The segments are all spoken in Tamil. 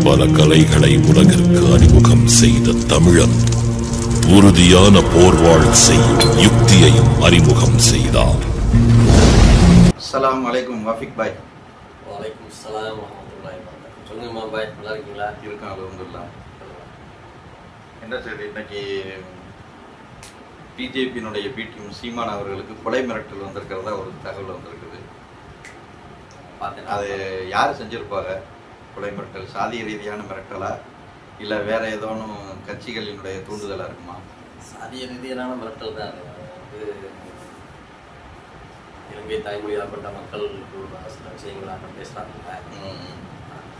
பல கலைகளை உலகிற்கு அறிமுகம் செய்த தமிழன் உறுதியான போர்வாள் செய்யும் யுக்தியையும் அறிமுகம் செய்தார். அஸ்ஸலாமு அலைக்கும் வாஃபிக் பாய். வலைக்கும் அஸ்ஸலாம் வரஹ்மத்துல்லாஹி வபரகாத்துஹு. சொல்லுங்கம்மா பாய், நல்லா இருக்கீங்களா? இருக்கேன், அல்ஹம்துலில்லாஹ். என்ன சரி, இன்னைக்கு பிஜேபியினுடைய பிடிஎம் சீமான் அவர்களுக்கு கொலை மிரட்டல் வந்திருக்கிறதா ஒரு தகவல் வந்திருக்குது. அது யார் செஞ்சிருப்பாங்க? கொலை மிரட்டல் சாதிய ரீதியான மிரட்டலா இல்லை வேற ஏதோனும் கட்சிகளினுடைய தூண்டுதலாக இருக்குமா? சாதிய ரீதியான மிரட்டல் தான். அது இலங்கை தாய்மொழியாகப்பட்ட மக்கள் சில விஷயங்களாக பேசுகிறாங்க.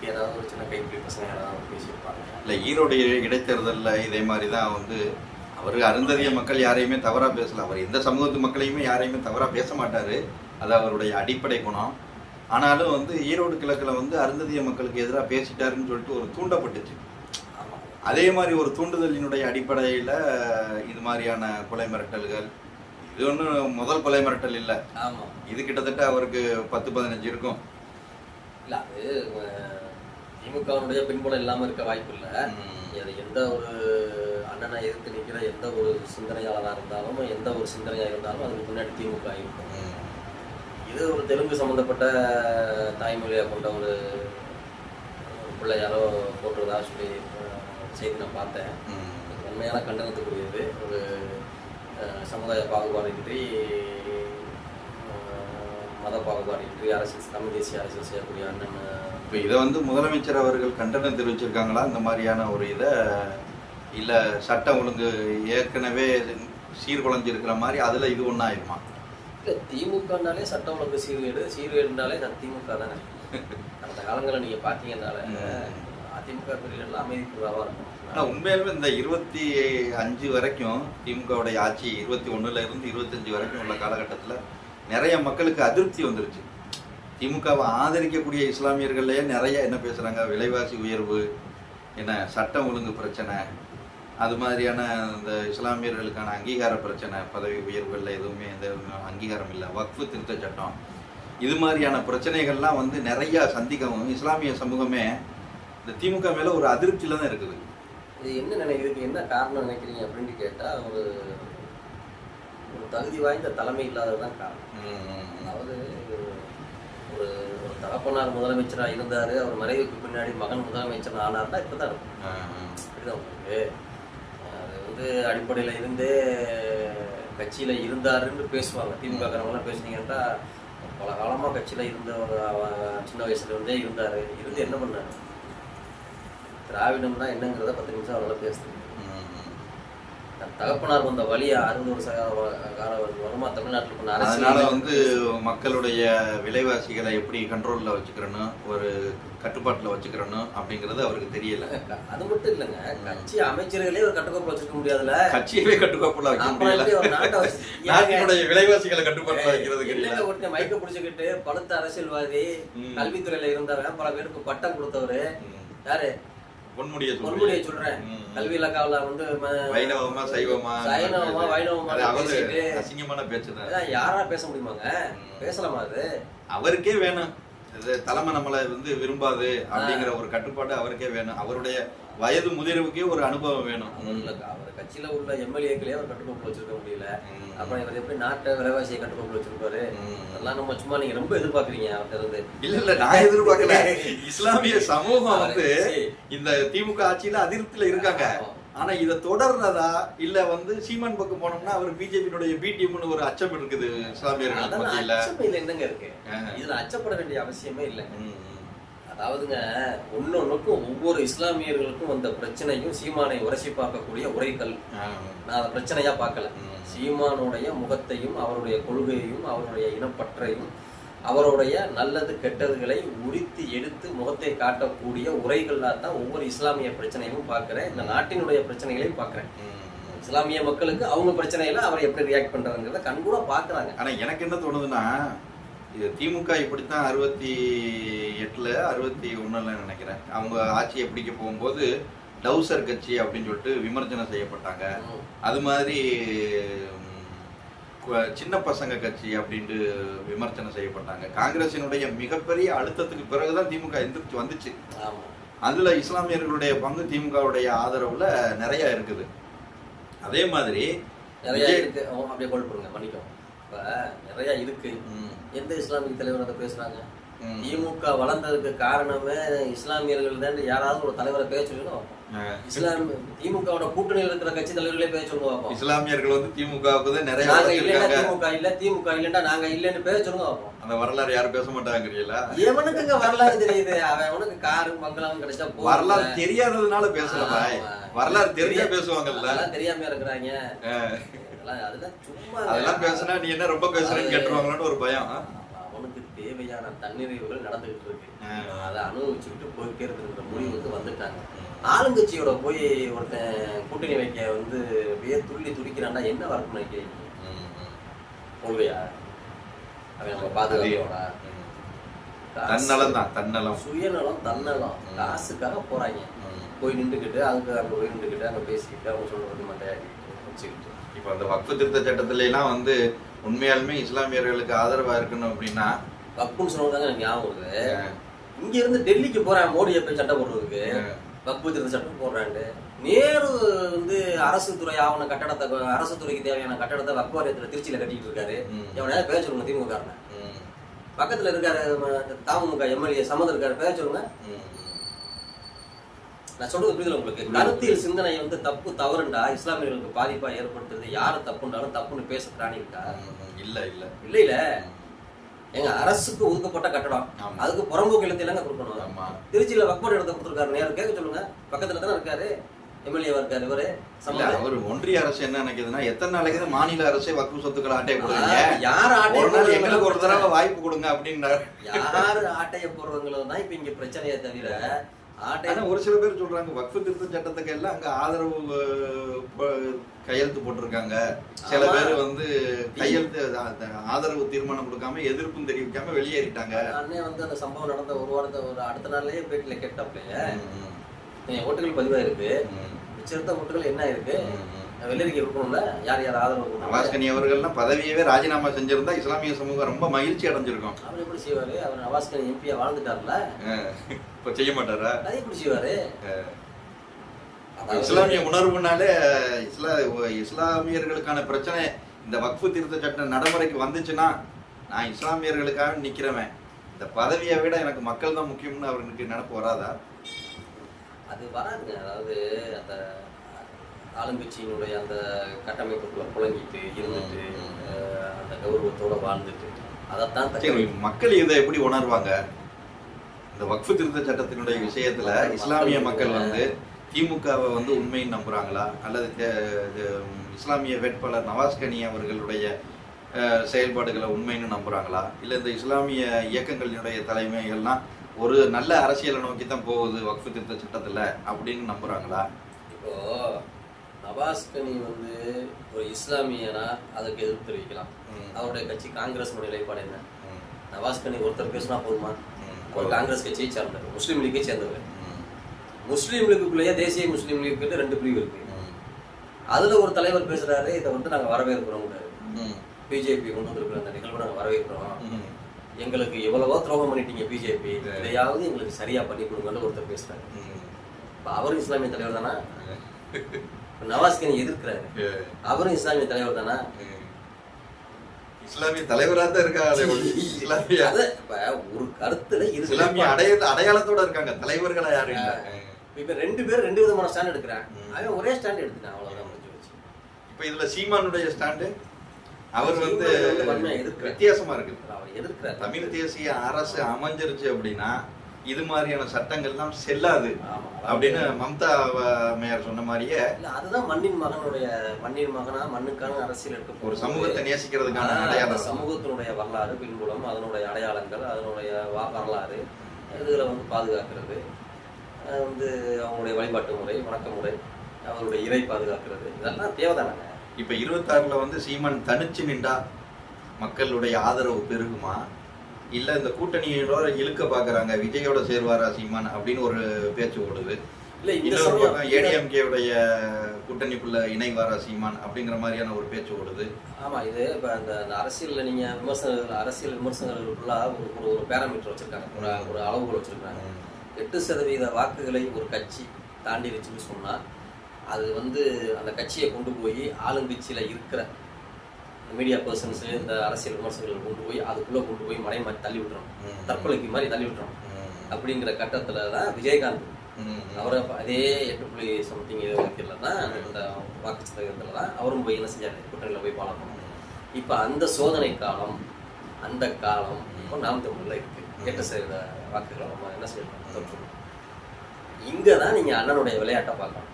ஏதாவது ஒரு சின்ன கைப்பிடி பசங்க யாராவது பேசியிருப்பாங்க. இல்லை, ஈரோடு இடைத்தேர்தலில் இதே மாதிரி தான் அவர் அருந்ததிய மக்கள் யாரையுமே தவறாக பேசல. அவர் எந்த சமூகத்து மக்களையுமே யாரையுமே தவறாக பேச மாட்டார். அது அவருடைய அடிப்படை குணம். ஆனாலும் ஈரோடு கிழக்கில் அருந்ததிய மக்களுக்கு எதிராக பேசிட்டாருன்னு சொல்லிட்டு ஒரு தூண்டப்பட்டுச்சு. அதே மாதிரி ஒரு தூண்டுதலினுடைய அடிப்படையில் இது மாதிரியான கொலை மிரட்டல்கள், இது ஒன்றும் முதல் கொலை மிரட்டல் இல்லை. ஆமாம், இது கிட்டத்தட்ட அவருக்கு 10-15 இருக்கும். இல்லை, அது திமுகவுடைய பின்புலம் இல்லாமல் இருக்க வாய்ப்பு இல்லை. அது எந்த ஒரு அண்ணனை எதிர்த்து நிற்கிற எந்த ஒரு சிந்தனையாளராக இருந்தாலும், எந்த ஒரு சிந்தனையாக இருந்தாலும் அதுக்கு முன்னாடி திமுக இருக்கும். இது ஒரு தெலுங்கு சம்மந்தப்பட்ட தாய்மொழியாக கொண்ட ஒரு பிள்ளையாரோ போட்டுறதா சொல்லி செய்தி நான் பார்த்தேன். உண்மையான கண்டனத்துக்குரியது. ஒரு சமுதாய பாகுபாடின்றி, மத பாகுபாடின்றி அரசியல், தமிழ் தேசிய அரசியல் செய்யக்கூடிய அண்ணன். இப்போ இதை முதலமைச்சர் அவர்கள் கண்டனம் தெரிவிச்சிருக்காங்களா இந்த மாதிரியான ஒரு இதை? இல்லை சட்டம் ஒழுங்கு ஏற்கனவே சீர்குலைஞ்சிருக்கிற மாதிரி அதில் இது ஒன்றா ஆயிருமா? இல்லை, திமுகனாலே சட்டம் ஒழுங்கு சீர்கேடுனாலே திமுக தானே. கடந்த காலங்களில் நீங்கள் பார்த்தீங்கன்னால அதிமுக பிரிவுகள்லாம் அமைதிக்குள்ளாக இருக்கும். ஆனால் உண்மையாலுமே இந்த 25 வரைக்கும் திமுகவுடைய ஆட்சி 21 இருந்து 25 வரைக்கும் உள்ள காலகட்டத்தில் நிறைய மக்களுக்கு அதிருப்தி வந்துருச்சு. திமுகவை ஆதரிக்கக்கூடிய இஸ்லாமியர்கள்லேயே நிறைய என்ன பேசுகிறாங்க? விலைவாசி உயர்வு, என்ன சட்டம் ஒழுங்கு பிரச்சனை, அது மாதிரியான இந்த இஸ்லாமியர்களுக்கான அங்கீகார பிரச்சனை, பதவி உயர்வுகளில் எதுவுமே எந்த அங்கீகாரம் இல்லை, வக்ஃபு திருத்த சட்டம், இது மாதிரியான பிரச்சனைகள்லாம் நிறையா சந்திக்கவும் இஸ்லாமிய சமூகமே இந்த திமுக மேலே ஒரு அதிருப்தியில் தான் இருக்குது. இது என்ன இதுக்கு என்ன காரணம் நினைக்கிறீங்க அப்படின்னு கேட்டால், ஒரு தகுதி வாய்ந்த தலைமை இல்லாதது தான் காரணம். அதாவது ஒரு ஒரு தகப்பனார் முதலமைச்சராக இருந்தார், அவர் மறைவுக்கு பின்னாடி மகன் முதலமைச்சர் ஆனார்னா இப்போ தான் இருக்கும். அப்படிதான் உங்களுக்கு அது அடிப்படையில் இருந்தே கட்சியில் இருந்தாருன்னு பேசுவாங்க. திமுக காரங்களாம் பேசுனீங்கன்னா பல காலமாக கட்சியில் இருந்த ஒரு சின்ன வயசுல இருந்தே இருந்தார். இருந்து என்ன பண்ணார்? திராவிடம்னா என்னங்கிறத 10 நிமிஷம் அவரால் பேசுது. தகப்பனார் வந்த வழியா 60 வருஷ வருமா தமிழ்நாட்டில் பண்ண அதனால மக்களுடைய விலைவாசிகளை எப்படி கண்ட்ரோலில் வச்சுக்கிறணும், ஒரு கட்டுப்பாட்டில் வச்சுக்கிறணும் அப்படிங்கிறது அவருக்கு தெரியல. அது மட்டும் இல்லைங்க, கட்சி அமைச்சர்களே ஒரு கட்டுக்கோப்பில் வச்சுக்க முடியாதுல்ல. கட்சியவே கட்டுக்கோப்பில் வைக்க முடியல. நாட்டினுடைய விலைவாசிகளை கட்டுப்பாட்டில் வைக்கிறது கிடையாது. ஒருத்தன் மைக்க பிடிச்சிக்கிட்டு பழுத்த அரசியல்வாதி, கல்வித்துறையில இருந்தவன், பல பேருக்கு பட்டம் கொடுத்தவரு யாரு? பொன்முடியை சொல்றேன். கல்வி இலக்காவில வைணவமா சைவமா வைணவமா அசிங்கமான பேச்சுதான். யாரா பேச முடியுமாங்க? பேசலாமா? அது அவருக்கே வேணும். தலைமை நம்மளை விரும்பாது அப்படிங்கிற ஒரு கட்டுப்பாடு அவருக்கே வேணும். அவருடைய வயது முதிர்வுக்கே ஒரு அனுபவம் வேணும். அவர் கட்சியில உள்ள எம்எல்ஏக்களே அவர் கட்டுக்கோப்பு வச்சிருக்க முடியல. அப்புறம் இவர் எப்படி நாட்டை விலைவாசியை கட்டுக்கோப்பு வச்சிருப்பாரு? அதெல்லாம் நம்ம சும்மா நீங்க ரொம்ப எதிர்பார்க்குறீங்க அவர்கிட்ட இருந்து. இல்ல, நான் எதிர்பார்க்கல. இஸ்லாமிய சமூகம் இந்த திமுக ஆட்சியில அதிருப்தியில இருக்காங்க. ஆனா இதை தொடர்றதா இல்ல சீமான் பக்கம் போனோம்னா அவர் பிஜேபியினுடைய பிடிஎம்னு ஒரு அச்சம் இருக்குது இஸ்லாமியர்கள் மத்தியில. என்னங்க இருக்கு இதுல? அச்சப்பட வேண்டிய அவசியமே இல்லை. அதாவதுங்க, ஒன்னொன்னுக்கும் ஒவ்வொரு இஸ்லாமியர்களுக்கும் வந்த பிரச்சனையும் சீமானை உரசி பார்க்கக்கூடிய உரைகள். நான் அதை பிரச்சனையா பார்க்கல. சீமானுடைய முகத்தையும் அவருடைய கொள்கையையும் அவருடைய இனப்பற்றையும் அவருடைய நல்லது கெட்டதுகளை உரித்து எடுத்து முகத்தை காட்டக்கூடிய உரைகள்லாம் தான் ஒவ்வொரு இஸ்லாமிய பிரச்சனையும் பார்க்கிறேன். இந்த நாட்டினுடைய பிரச்சனைகளையும் பார்க்கிறேன். இஸ்லாமிய மக்களுக்கு அவங்க பிரச்சனையில அவர் எப்படி ரியாக்ட் பண்றாங்கிறத கண்கூட பாக்குறாங்க. ஆனா எனக்கு என்ன தோணுதுன்னா, இது திமுக இப்படித்தான் 68 61 நினைக்கிறேன் அவங்க ஆட்சியை பிடிக்க போகும்போது டவுசர் கட்சி அப்படின்னு சொல்லிட்டு விமர்சனம் செய்யப்பட்டாங்க. அது மாதிரி சின்ன பசங்க கட்சி அப்படின்ட்டு விமர்சனம் செய்யப்பட்டாங்க. காங்கிரசினுடைய மிகப்பெரிய அழுத்தத்துக்கு பிறகுதான் திமுக எந்திரிச்சு வந்துச்சு. அதுல இஸ்லாமியர்களுடைய பங்கு திமுகவுடைய ஆதரவுல நிறைய இருக்குது. அதே மாதிரி நிறைய இருக்கு. அப்படியே கோல் பண்ணுங்க, மன்னிக்கும். இப்ப நிறைய இருக்கு. எந்த இஸ்லாமிய தலைவர் அதை பேசுறாங்க? திமுக வளர்ந்ததுக்கு காரணமே இஸ்லாமியர்கள் தான். யாராவது ஒரு தலைவரை பேச சொல்லணும். திமுகவோட கூட்டணியில் இருக்கிற கட்சி தலைவர்களே பேச சொல்லுவாங்க. இஸ்லாமியர்கள் வந்து திமுகவுக்கு தான் நிறைய திமுக இல்ல, திமுக இல்லன்னா நாங்க இல்லன்னு பேச சொல்லுங்க. அந்த வரலாறு யாரும் பேச மாட்டாங்கிறீங்களா? எவனுக்கு வரலாறு தெரியுது? அவனுக்கு காரு பங்களாவும் கிடைச்சா வரலாறு தெரியாததுனால பேசல. வரலாறு தெரிஞ்சா பேசுவாங்கல்ல. தெரியாம இருக்கிறாங்க. அதெல்லாம் பேசுனா நீ என்ன ரொம்ப பேசுறேன்னு கேட்டுருவாங்கன்னு ஒரு பயம். அவனுக்கு தேவையான தன்னிறைவுகள் நடந்துகிட்டு இருக்கு. அதை அனுபவிச்சுட்டு போயிட்டே இருக்கிற முடிவுக்கு வந்துட்டாங்க. ஆளுங்கட்சியோட போய் ஒருத்தன் கூட்டணி வைக்க வந்து துள்ளி துடிக்கிறான்டா, என்ன வரணும் நினைக்கிறீங்க? கொள்கையா? அவன் நம்ம பாதுகாப்போட தன்னலம் தான், தன்னலம், சுயநலம், தன்னலம், காசுக்காக போறாங்க. போய் நின்றுக்கிட்டு அதுக்கு அங்கே போய் நின்றுக்கிட்டு அங்கே பேசிக்கிட்டு அவங்க சொல்றது மண்டையாடி வச்சுக்கிட்டு. இப்போ அந்த வக்ஃபு திருத்த சட்டத்துல எல்லாம் வந்து உண்மையாலுமே இஸ்லாமியர்களுக்கு ஆதரவா இருக்கணும் அப்படின்னா வக்ஃபுன்னு சொன்னதாங்க எனக்கு ஞாபகம் வருது. இங்க இருந்து டெல்லிக்கு போறேன் மோடியை போய் சட்டை போடுறதுக்கு. வக்ஃபு திருத்த சட்டம் போடுறாண்டு. நேரு வந்து அரசு துறை ஆவண கட்டடத்தை, அரசு துறைக்கு தேவையான கட்டடத்தை வக்ஃபு வாரியத்துல திருச்சியில கட்டிட்டு இருக்காரு. எவனையாவது பேச சொல்லுங்க திமுக. பக்கத்துல இருக்காரு தமுக எம்எல்ஏ சம்மந்தம் இருக்காரு, பேச சொல்லுங்க. நான் சொல்றது புரியுதுல உங்களுக்கு? கருத்தியல் சிந்தனை வந்து தப்பு தவறுண்டா இஸ்லாமியர்களுக்கு பாதிப்பா ஏற்படுத்துறது யாரு தப்புண்டாலும் தப்புன்னு பேச பிராணி இருக்கா? இல்ல இல்ல இல்ல இல்ல. எங்க அரசுக்கு ஒதுக்கப்பட்ட கட்டடம், அதுக்கு புறம்போக்கு இல்லத்தை எல்லாம் கொடுக்கணும். திருச்சியில வக்ஃபு இடத்தை கொடுத்துருக்காரு. நேரம் கேட்க சொல்லுங்க. பக்கத்துல தானே இருக்காரு, எம்எல்ஏவா இருக்காரு இவரு. ஒரு ஒன்றிய அரசு என்ன நினைக்குதுன்னா, எத்தனை நாளைக்கு மாநில அரசே வக்ஃபு சொத்துக்களை ஆட்டையை போடுங்க, யார் ஆட்டையை எங்களுக்கு ஒரு தடவை வாய்ப்பு கொடுங்க அப்படின்னாரு. யாரு ஆட்டையை போடுறவங்களும் தான் இப்ப இங்க பிரச்சனையே தவிர. ஒரு சில பேர் சொல்றாங்க வக்ஃபு திருத்த சட்டத்துக்கு எல்லாம் அங்க ஆதரவு கையெழுத்து போட்டிருக்காங்க. சில பேர் வந்து கையெழுத்து ஆதரவு தீர்மானம் கொடுக்காம எதிர்ப்பும் தெரிவிக்காம வெளியேறிட்டாங்க. அண்ணே வந்து அந்த சம்பவம் நடந்த ஒரு வாரத்தை ஒரு அடுத்த நாள்லயே பேட்டியில கேட்டாப்லையே ஓட்டுகள் பதிவாயிருக்கு. மிச்சிருந்த ஓட்டுகள் என்ன இருக்கு? வெள்ளரிக்கை இருக்கணும்ல, யார் யார் ஆதரவு. நவாஸ்கனி அவர்கள்லாம் பதவியவே ராஜினாமா செஞ்சிருந்தா இஸ்லாமிய சமூகம் ரொம்ப மகிழ்ச்சி அடைஞ்சிருக்கும். அவர் எப்படி செய்வாரு? அவர் நவாஸ்கனி எம்பியா வாழ்ந்துட்டார்ல, இப்ப செய்ய மாட்டாரா? அது எப்படி செய்வாரு? இஸ்லாமிய உணர்வுனாலே இஸ்லாமியர்களுக்கான பிரச்சனை இந்த வக்ஃபு திருத்த சட்டம் நடைமுறைக்கு வந்துச்சுன்னா நான் இஸ்லாமியர்களுக்காக நிக்கிறவன், இந்த பதவியை விட எனக்கு மக்கள் தான் முக்கியம்னு அவருக்கு நினைப்பு வராதா? அது வராதுங்க. அதாவது அந்த ஆளுங்கட்சியினுடைய அந்த கட்டமைப்புக்குள்ள புழங்கிட்டு இருந்துட்டு அந்த கௌரவத்தோட வாழ்ந்துட்டு அதைத்தான் மக்கள் இதை எப்படி உணர்வாங்க? இந்த வக்ஃபு திருத்த சட்டத்தினுடைய விஷயத்துல இஸ்லாமிய மக்கள் வந்து திமுகவை வந்து உண்மைன்னு நம்புறாங்களா, அல்லது இஸ்லாமிய வேட்பாளர் நவாஸ்கனி அவர்களுடைய செயல்பாடுகளை உண்மைன்னு நம்புறாங்களா, இல்லை இந்த இஸ்லாமிய இயக்கங்களினுடைய தலைமைகள்லாம் ஒரு நல்ல அரசியலை நோக்கி தான் போகுது வக்ஃபு திருத்த சட்டத்துல அப்படின்னு நம்புறாங்களா? இப்போ நவாஸ்கனி வந்து ஒரு இஸ்லாமியனா அதுக்கு எதிர்ப்பு தெரிவிக்கலாம். அவருடைய கட்சி காங்கிரஸ் நிலைப்பாடு என்ன? நவாஸ்கனி ஒருத்தர் பேசினா போதுமா? ஒரு காங்கிரஸ் கட்சியை சேர்ந்தவர், முஸ்லீம் லீக்கை சேர்ந்தவர். முஸ்லீம் லீக்குள்ளேயே தேசிய முஸ்லீம் லீக்கு 2 பிரிவு இருக்கு. அதுல ஒரு தலைவர் பேசுறாரு, இதை வந்து நாங்க வரவேற்கிறோம், பிஜேபி கொண்டு வந்திருக்கிற அந்த நிகழ்வு நாங்க வரவேற்கிறோம், எங்களுக்கு எவ்வளவோ துரோகம் பண்ணிட்டீங்க பிஜேபி, இதையாவது எங்களுக்கு சரியா பண்ணி கொடுங்கன்னு ஒருத்தர் பேசுறாரு. அவரும் இஸ்லாமிய தலைவர் தானா? நவாஸ்கனி எதிர்க்கிறாரு, அவரும் இஸ்லாமிய தலைவர் தானா? இஸ்லாமிய தலைவரா தான் இருக்காங்க. ஒரு கருத்துல இஸ்லாமிய அடையாளத்தோட இருக்காங்க, தலைவர்களா யாரும் இல்ல. இப்ப 2 பேர் 2 விதமான ஸ்டாண்ட் எடுக்கிறாங்க. அவன் ஒரே ஸ்டாண்ட் எடுத்துட்டான், அவ்வளவுதான் முடிஞ்சு வச்சு. இப்ப இதுல சீமானுடைய ஸ்டாண்டு அவர் வந்து வித்தியாசமா இருக்கு. அவர் எதிர்க்கிறார். தமிழ் தேசிய அரசு அமைஞ்சிருச்சு அப்படின்னா இது மாதிரியான சட்டங்கள்லாம் செல்லாது அப்படின்னு மம்தா மேயர் சொன்ன மாதிரியே. அதுதான் மண்ணின் மகனா மண்ணுக்கான அரசியல் எடுக்க ஒரு சமூகத்தை நேசிக்கிறதுக்கான அடையாளம், சமூகத்தினுடைய வரலாறு பின்புலம், அதனுடைய அடையாளங்கள், அதனுடைய வரலாறு, இதுகளை வந்து பாதுகாக்கிறது, வந்து அவங்களுடைய வழிபாட்டு முறை, வணக்க முறை, அவருடைய இறை பாதுகாக்கிறது, இதெல்லாம் தேவைதானாங்க. இப்ப 26ல வந்து சீமான் தனிச்சு நின்றா மக்களுடைய ஆதரவு பெருகுமா, இல்ல இந்த கூட்டணியோட இழுக்க பாக்குறாங்க, விஜயோட சேர்வாரா சீமான் அப்படின்னு ஒரு பேச்சு ஓடுது. ஏடிஎம்கேவுடைய கூட்டணிக்குள்ள இணைவாரா சீமான் அப்படிங்கிற மாதிரியான ஒரு பேச்சு ஓடுது. ஆமா, இது இப்ப அந்த அரசியல்ல நீங்க அரசியல் விமர்சனங்களுக்குள்ள ஒரு பேராமீட்டர் வச்சிருக்காங்க, ஒரு அளவுகள் வச்சிருக்காங்க. 8% வாக்குகளை ஒரு கட்சி தாண்டிடுச்சுன்னு சொன்னா அது அந்த கட்சியை கொண்டு போய் ஆளுங்கட்சியில இருக்கிற மீடியா பர்சன்ஸ் இந்த அரசியல் விமர்சகர்கள் கொண்டு போய் அதுக்குள்ள கொண்டு போய் மடை மாதிரி தள்ளி விட்டுறோம், தற்கொலைக்கு மாதிரி தள்ளி விட்டுறோம் அப்படிங்கிற கட்டத்துல தான் விஜயகாந்த் அவரை அதே 8.something வாக்கில தான் அந்த வாக்கு சதவீதத்துல தான் அவரும் போய் என்ன செஞ்சாரு, கூட்டணியில போய் பாலம் பண்ணாரு. இப்ப அந்த சோதனை காலம் அந்த காலம் இப்போ நாம் தமிழ்ல இருக்கு. 8% வாக்குகளை நம்ம என்ன செய்யணும், இங்கதான் நீங்க அண்ணனுடைய விளையாட்டை பார்க்கணும்.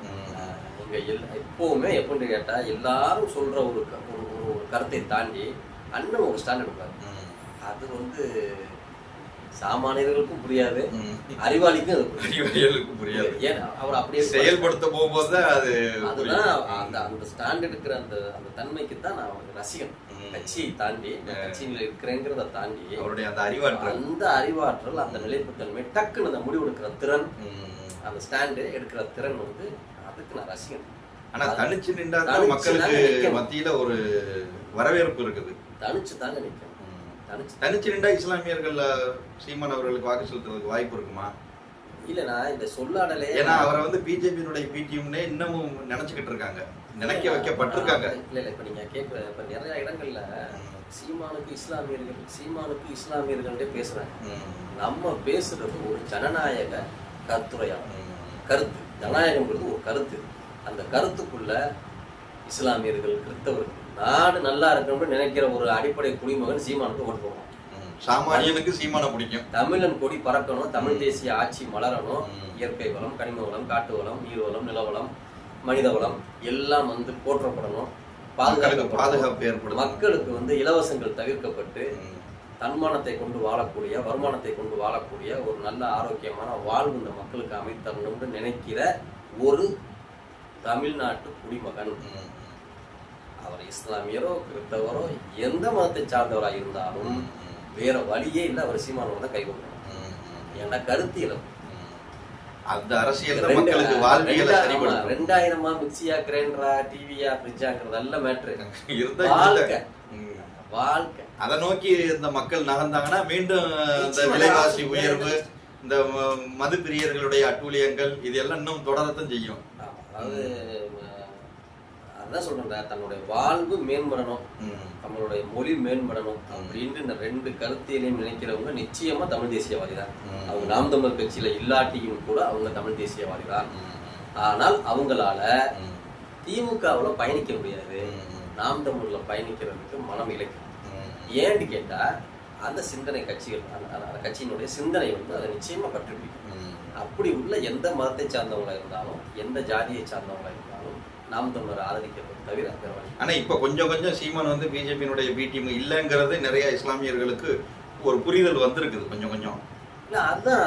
இங்க எப்பவுமே எப்படின்னு கேட்டா எல்லாரும் சொல்ற ஒரு கருத்தை தாண்டி அண்ணன் ஒரு ஸ்டாண்ட் எடுப்பாரு. அது சாமானியர்களுக்கும் புரியாது, அறிவாளிக்கும் புரியாது. ஏன்னா அவர் அப்படியே செயல்படுத்த போகும்போது அதுதான் அந்த ஸ்டாண்ட் எடுக்கிற அந்த தன்மைக்கு தான் நான் ரசிகன். கட்சியை தாண்டி கட்சியில இருக்கிறேங்கிறத தாண்டி அவருடைய அந்த அறிவாற்றல் அந்த நிலைப்புத்தன்மை டக்குன்னு அந்த முடிவு எடுக்கிற திறன், அந்த ஸ்டாண்டு எடுக்கிற திறன் அதுக்கு நான் ரசிகன். ஆனா தனிச்சு நின்றா மக்களுக்கு மத்தியில ஒரு வரவேற்பு இருக்குது. தனிச்சு தாங்க நிற்கும். தனிச்சு நின்றா இஸ்லாமியர்கள் சீமான் அவர்களுக்கு வாக்கு செலுத்துறதுக்கு வாய்ப்பு இருக்குமா? இல்ல நான் இந்த சொல்லாடலே, ஏன்னா அவரை பிஜேபியினுடைய பிடிஎம்னே இன்னமும் நினைச்சுக்கிட்டு இருக்காங்க, நினைக்க வைக்கப்பட்டிருக்காங்க. இல்ல இப்ப நீங்க கேட்கிற இப்ப நிறைய இடங்கள்ல சீமானுக்கு இஸ்லாமியர்களே பேசுறாங்க. நம்ம பேசுறது ஒரு ஜனநாயக கருத்து. ஜனநாயகம்ங்கிறது ஒரு கருத்து. அந்த கருத்துக்குள்ள இஸ்லாமியர்கள், கிறிஸ்தவர்கள், நாடு நல்லா இருக்கணும்னு நினைக்கிற ஒரு அடிப்படை குடிமகன் சீமானுக்கு ஓட்டு போவான். சாமானியனுக்கு சீமான பிடிக்கும். தமிழன் கொடி பறக்கணும், தமிழ் தேசிய ஆட்சி மலரணும், இயற்கை வளம், கனிம வளம், காட்டு வளம், நீர் வளம், நிலவளம், மனித வளம் எல்லாம் போற்றப்படணும், பாதுகாப்பு ஏற்படும். மக்களுக்கு இலவசங்கள் தவிர்க்கப்பட்டு தன்மானத்தை கொண்டு வாழக்கூடிய, வருமானத்தை கொண்டு வாழக்கூடிய ஒரு நல்ல ஆரோக்கியமான வாழ்வு இந்த மக்களுக்கு அமைத்தரணும்னு நினைக்கிற ஒரு தமிழ்நாட்டு குடிமகன், அவர் இஸ்லாமியரோ கிறிஸ்தவரோ எந்த மதத்தை சார்ந்தவராக இருந்தாலும் வேற வழியே இல்லை, அவர் சீமானோட தான் கை கொடுக்கணும். ஏன்னா கருத்தியல் அந்த அரசியல் மக்களுக்கு வாழ்வியலை சரிபடுத்தும். 2000 மிக்சியா, கிரைண்டரா, டிவியா, ஃப்ரிட்ஜாங்கிறது நல்ல மேட்ரு. வாழ்க்கை அதை நோக்கி இந்த மக்கள் நகர்ந்தாங்கன்னா மீண்டும் இந்த விலைவாசி உயர்வு, இந்த மது பிரியர்களுடைய அட்டூழியங்கள் இதெல்லாம் இன்னும் தொடரத்தான் செய்யும். அதாவது அதான் சொல்றேன், தன்னுடைய வாழ்வு மேம்படணும், நம்மளுடைய மொழி மேம்படணும் அப்படின்ட்டு இந்த 2 கருத்தியலையும் நினைக்கிறவங்க நிச்சயமா தமிழ் தேசியவாதி தான். அவங்க நாம் தமிழர் கட்சியில இல்லாட்டியும் கூட அவங்க தமிழ் தேசியவாதி தான். ஆனால் அவங்களால திமுகவுல பயணிக்க முடியாது, நாம் தமிழ்ல பயணிக்கிறதுக்கு மனம் இழைக்கும். ஏன்னு கேட்டா அந்த சிந்தனை கட்சிகள், அந்த கட்சியினுடைய சிந்தனை அதை நிச்சயமா கற்றுப்பிடிக்கும். அப்படி உள்ள எந்த மதத்தை சார்ந்தவங்களா இருந்தாலும், எந்த ஜாதியை சார்ந்தவங்களா இருந்தாலும் நாம் தமிழர் ஆதரிக்கப்படும் தவிர. ஆனா இப்ப கொஞ்சம் சீமான் பிஜேபியினுடைய பிடிஎம் இல்லைங்கிறது நிறைய இஸ்லாமியர்களுக்கு ஒரு புரிதல் வந்திருக்குது கொஞ்சம். இல்லை அதுதான்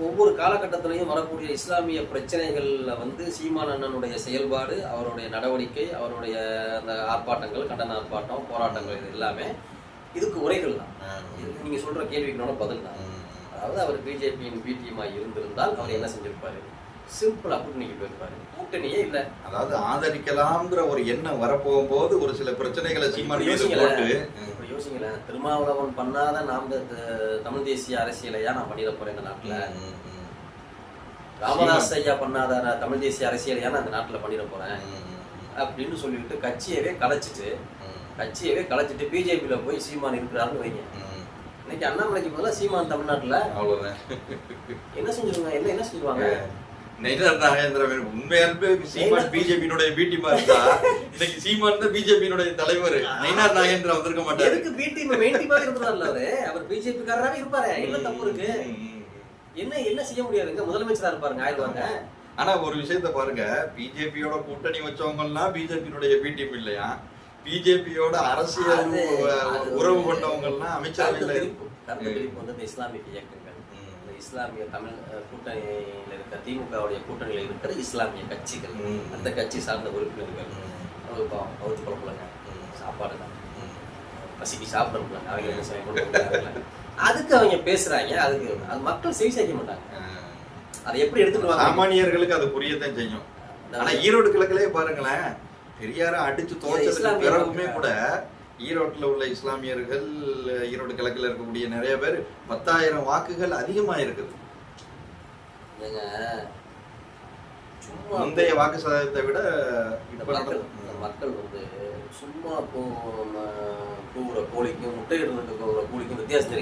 ஒவ்வொரு காலகட்டத்திலையும் வரக்கூடிய இஸ்லாமிய பிரச்சனைகள்ல சீமான் அண்ணனுடைய செயல்பாடு, அவருடைய நடவடிக்கை, அவருடைய அந்த ஆர்ப்பாட்டங்கள், கண்டன ஆர்ப்பாட்டம், போராட்டங்கள், இது எல்லாமே இதுக்கு உரைகள் தான். நீங்க சொல்ற கேள்விகளோட பதில் தான். அதாவது அவர் பிஜேபியின் பிடிஎம்மா இருந்திருந்தால் அவர் என்ன செஞ்சிருப்பாரு? சிம்பிளா கூட்டணிக்கு போயிருப்பாரு. கூட்டணியே இல்லை. அதாவது ஆதரிக்கலாம்ங்கிற ஒரு எண்ணம் வரப்போகும்போது ஒரு சில பிரச்சனைகளை சீமான் யோசிங்களேன். திருமாவளவன் பண்ணாத நாம் தமிழ் தேசிய அரசியலையா நான் பண்ணிட போறேன் இந்த நாட்டுல. ராமதாஸ் ஐயா பண்ணாத தமிழ் தேசிய அரசியலையா நான் இந்த நாட்டுல பண்ணிட போறேன் அப்படின்னு சொல்லிட்டு கட்சியவே கலைச்சிட்டு பிஜேபியில போய் சீமான் இருக்கிறாருன்னு வைங்க. இன்னைக்கு அண்ணாமலைக்கு பதிலாக சீமான் தமிழ்நாட்டுல அவ்வளவுதான். என்ன செஞ்சிருவாங்க? என்ன செஞ்சிருவாங்க? நயினார் நாகேந்திரன் உண்மையாலுமே சீமான் பிஜேபியினுடைய பிடிஎம் இருந்தா இன்னைக்கு சீமான் தான் பிஜேபியினுடைய தலைவர். நயினார் நாகேந்திரன் வந்திருக்க மாட்டாரு. எதுக்கு பிடிஎம் இருந்தார்ல அவர் பிஜேபிக்காரராவே இருப்பாரு. என்ன தப்பு இருக்கு? என்ன செய்ய முடியாதுங்க, முதலமைச்சரா இருப்பாருங்க, ஆயிடுவாங்க. ஆனா ஒரு விஷயத்த பாருங்க, பிஜேபியோட கூட்டணி வச்சவங்க எல்லாம் பிஜேபியினுடைய பிடிஎம் இல்லையா, பிஜேபியோட அரசியல் உறவு கொண்டவங்க எல்லாம் அமைச்சரவையில் இஸ்லாமிய இயக்கங்கள், இஸ்லாமிய தமிழ் கூட்டணியில் இருக்க திமுகவுடைய கூட்டணியில் இருக்கிற இஸ்லாமிய கட்சிகள், அந்த கட்சி சார்ந்த உறுப்பினர்கள் அவுத்து குழப்பலங்க, சாப்பாடு தான் பசிக்கு சாப்பிடணும், அவங்க என்ன செய்ய அதுக்கு அவங்க பேசுறாங்க. அதுக்கு அது மக்கள் செவி செய்ய மாட்டாங்க. அதை எப்படி எடுத்துக்குவாங்க? சாமானியர்களுக்கு அது புரியத்தான் செய்யும். ஆனா ஈரோடு கிழக்கிலே பாருங்களேன், பெரியார அடிச்சு தோச்சதுக்கு பிறகுமே கூட ஈரோட்டில் உள்ள இஸ்லாமியர்கள், ஈரோடு கிழக்கில் இருக்கக்கூடிய நிறைய பேர் 10,000 வாக்குகள் அதிகமாக இருக்குது. ஏங்க சும்மா முந்தைய வாக்கு சதவீதத்தை விட இந்த இப்ப மக்கள் வந்து சும்மா கூவுற கோழிக்கும் முட்டையிடுறதுக்கு கூவுற கோழிக்கும் வித்தியாசம்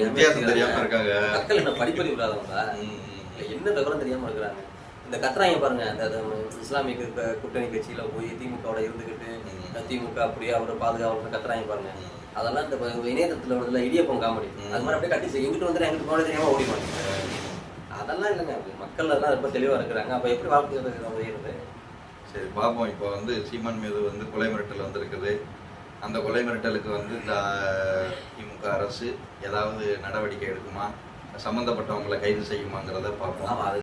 தெரியாம இருக்காங்க. மக்கள் என்ன படிப்பறிவு இல்லாதவங்க, என்ன விவரம் தெரியாம இருக்கிறாங்க. இந்த கட்டுறாங்க பாருங்க, அந்த இஸ்லாமிய கூட்டணி கட்சியில போய் திமுகவோட இருந்துகிட்டு திமுக அப்படியே அவரை பாதுகாப்பு கட்டுறாங்க பாருங்க. அதெல்லாம் இந்த இணையதளத்துல வருதுல இடியப்பம் காமெடி, அது மாதிரி அப்படியே கட்டி எங்கிட்டு வந்து எங்கிட்டு போன தெரியாம ஓடிப்பாங்க. அதெல்லாம் இல்லைங்க, மக்கள் எல்லாம் ரொம்ப தெளிவா இருக்கிறாங்க. அப்ப எப்படி வாழ்க்கை உயருது? சரி பாப்போம். இப்போ வந்து சீமான் மீது வந்து கொலை மிரட்டல் வந்திருக்குது. அந்த கொலை மிரட்டலுக்கு வந்து திமுக அரசு ஏதாவது நடவடிக்கை எடுக்குமா, சம்பந்தப்பட்டவங்களை கைது செய்யுமாங்கிறத பார்ப்போம். ஆமா.